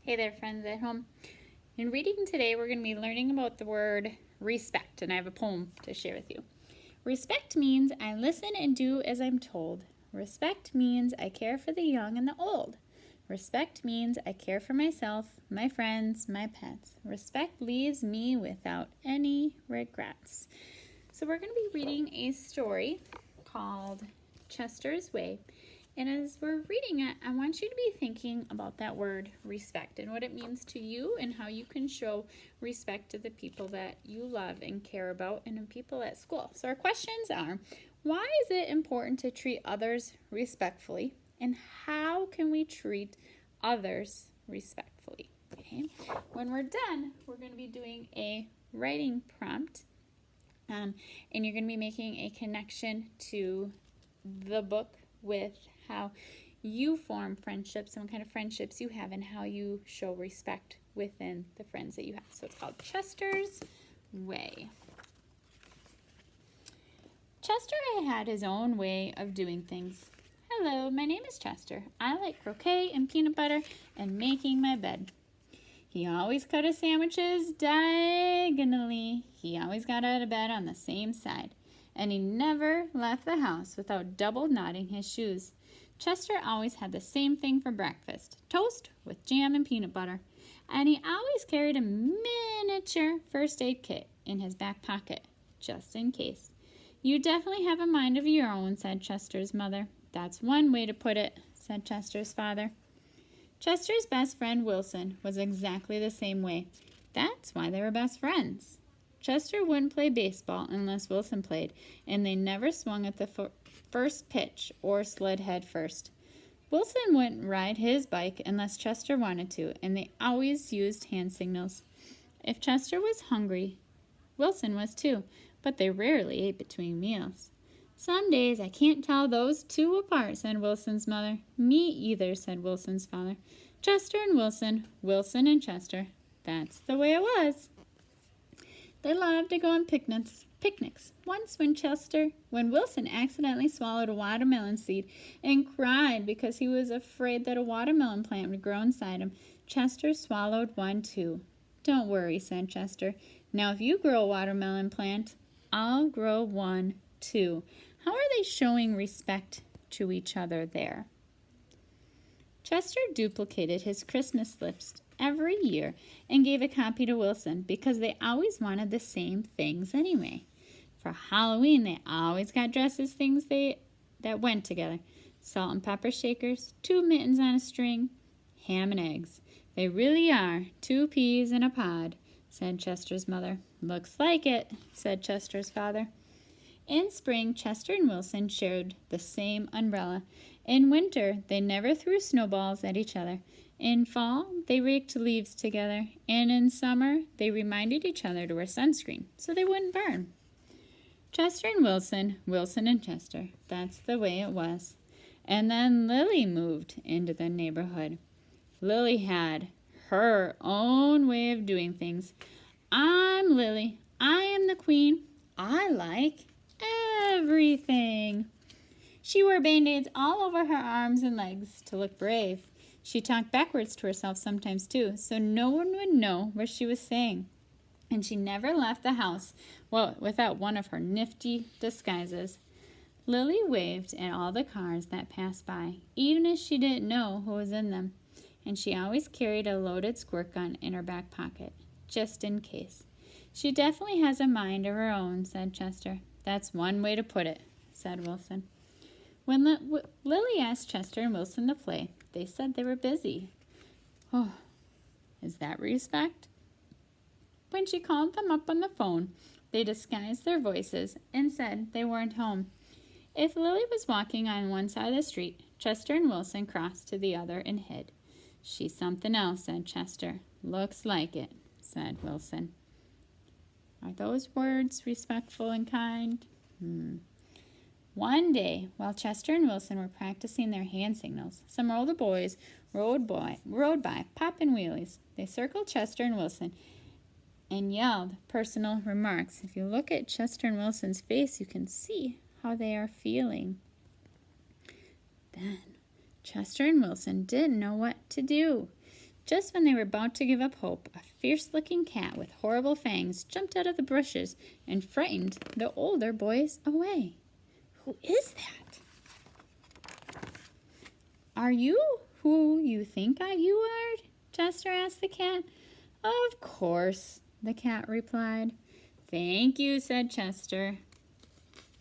Hey there, friends at home. In reading today, we're going to be learning about the word respect, and I have a poem to share with you. Respect means I listen and do as I'm told. Respect means I care for the young and the old. Respect means I care for myself, my friends, my pets. Respect leaves me without any regrets. So we're going to be reading a story called Chester's Way. And as we're reading it, I want you to be thinking about that word respect and what it means to you and how you can show respect to the people that you love and care about and the people at school. So our questions are, why is it important to treat others respectfully? And how can we treat others respectfully? Okay. When we're done, we're going to be doing a writing prompt. And you're going to be making a connection to the book with how you form friendships and what kind of friendships you have and how you show respect within the friends that you have. So it's called Chester's Way. Chester had his own way of doing things. Hello, my name is Chester. I like croquet and peanut butter and making my bed. He always cut his sandwiches diagonally. He always got out of bed on the same side. And he never left the house without double knotting his shoes. Chester always had the same thing for breakfast, toast with jam and peanut butter. And he always carried a miniature first aid kit in his back pocket, just in case. You definitely have a mind of your own, said Chester's mother. That's one way to put it, said Chester's father. Chester's best friend Wilson was exactly the same way. That's why they were best friends. Chester wouldn't play baseball unless Wilson played, and they never swung at the first pitch or slid head first. Wilson wouldn't ride his bike unless Chester wanted to, and they always used hand signals. If Chester was hungry, Wilson was too, but they rarely ate between meals. Some days I can't tell those two apart, said Wilson's mother. Me either, said Wilson's father. Chester and Wilson, Wilson and Chester. That's the way it was. They loved to go on picnics. Once when Wilson accidentally swallowed a watermelon seed and cried because he was afraid that a watermelon plant would grow inside him, Chester swallowed one too. Don't worry, said Chester. Now if you grow a watermelon plant, I'll grow one too. How are they showing respect to each other there? Chester duplicated his Christmas list every year and gave a copy to Wilson because they always wanted the same things anyway. For Halloween, they always got dressed as things that went together. Salt and pepper shakers, 2 mittens on a string, ham and eggs. They really are 2 peas in a pod, said Chester's mother. Looks like it, said Chester's father. In spring, Chester and Wilson shared the same umbrella. In winter, they never threw snowballs at each other. In fall, they raked leaves together. And in summer, they reminded each other to wear sunscreen so they wouldn't burn. Chester and Wilson, Wilson and Chester. That's the way it was. And then Lily moved into the neighborhood. Lily had her own way of doing things. I'm Lily. I am the queen. I like everything. She wore band-aids all over her arms and legs to look brave. She talked backwards to herself sometimes too, so no one would know what she was saying. And she never left the house without one of her nifty disguises. Lily waved at all the cars that passed by, even if she didn't know who was in them. And she always carried a loaded squirt gun in her back pocket, just in case. She definitely has a mind of her own, said Chester. That's one way to put it, said Wilson. When Lily asked Chester and Wilson to play, they said they were busy. Oh, is that respect? When she called them up on the phone, they disguised their voices and said they weren't home. If Lily was walking on one side of the street, Chester and Wilson crossed to the other and hid. She's something else, said Chester. Looks like it, said Wilson. Are those words respectful and kind? One day, while Chester and Wilson were practicing their hand signals, some older boys rode by, popping wheelies. They circled Chester and Wilson and yelled personal remarks. If you look at Chester and Wilson's face, you can see how they are feeling. Then Chester and Wilson didn't know what to do. Just when they were about to give up hope, a fierce-looking cat with horrible fangs jumped out of the bushes and frightened the older boys away. Who is that? Are you who you think you are? Chester asked the cat. Of course, the cat replied. Thank you, said Chester.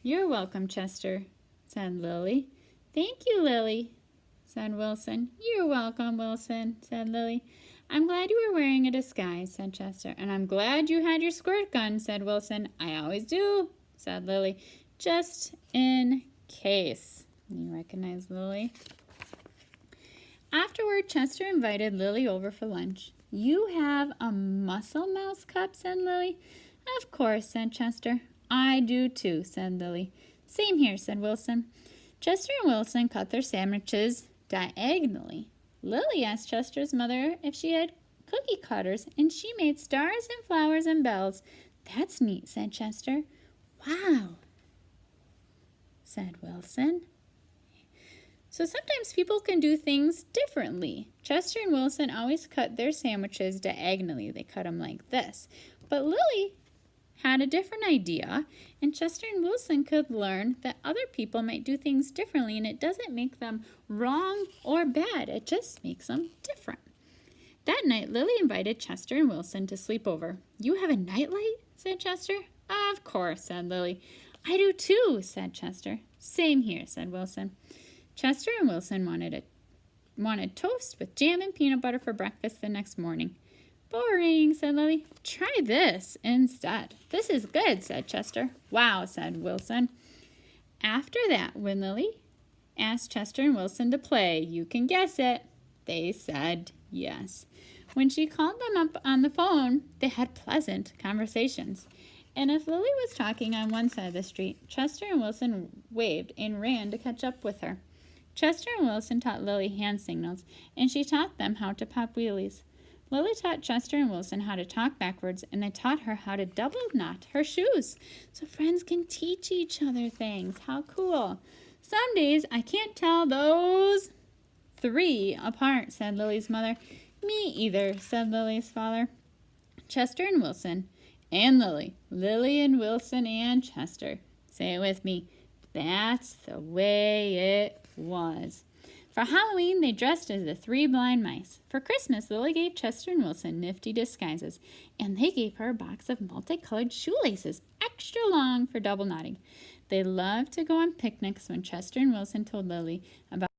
You're welcome, Chester, said Lily. Thank you, Lily, said Wilson. You're welcome, Wilson, said Lily. I'm glad you were wearing a disguise, said Chester. And I'm glad you had your squirt gun, said Wilson. I always do, said Lily. Just in case. You recognize Lily? Afterward, Chester invited Lily over for lunch. You have a muscle mouse cup, said Lily. Of course, said Chester. I do too, said Lily. Same here, said Wilson. Chester and Wilson cut their sandwiches diagonally. Lily asked Chester's mother if she had cookie cutters, and she made stars and flowers and bells. That's neat, said Chester. Wow, said Wilson. So sometimes people can do things differently. Chester and Wilson always cut their sandwiches diagonally. They cut them like this. But Lily had a different idea, and Chester and Wilson could learn that other people might do things differently, and it doesn't make them wrong or bad. It just makes them different. That night, Lily invited Chester and Wilson to sleep over. You have a nightlight? Said Chester. Of course, said Lily. I do too, said Chester. Same here, said Wilson. Chester and Wilson wanted toast with jam and peanut butter for breakfast the next morning. Boring, said Lily. Try this instead. This is good, said Chester. Wow, said Wilson. After that, when Lily asked Chester and Wilson to play, you can guess it, they said yes. When she called them up on the phone, they had pleasant conversations. And if Lily was talking on one side of the street, Chester and Wilson waved and ran to catch up with her. Chester and Wilson taught Lily hand signals, and she taught them how to pop wheelies. Lily taught Chester and Wilson how to talk backwards, and they taught her how to double knot her shoes. So friends can teach each other things. How cool. Some days I can't tell those three apart, said Lily's mother. Me either, said Lily's father. Chester and Wilson and Lily. Lily and Wilson and Chester. Say it with me. That's the way it was. For Halloween, they dressed as the three blind mice. For Christmas, Lily gave Chester and Wilson nifty disguises, and they gave her a box of multicolored shoelaces, extra long for double knotting. They loved to go on picnics when Chester and Wilson told Lily about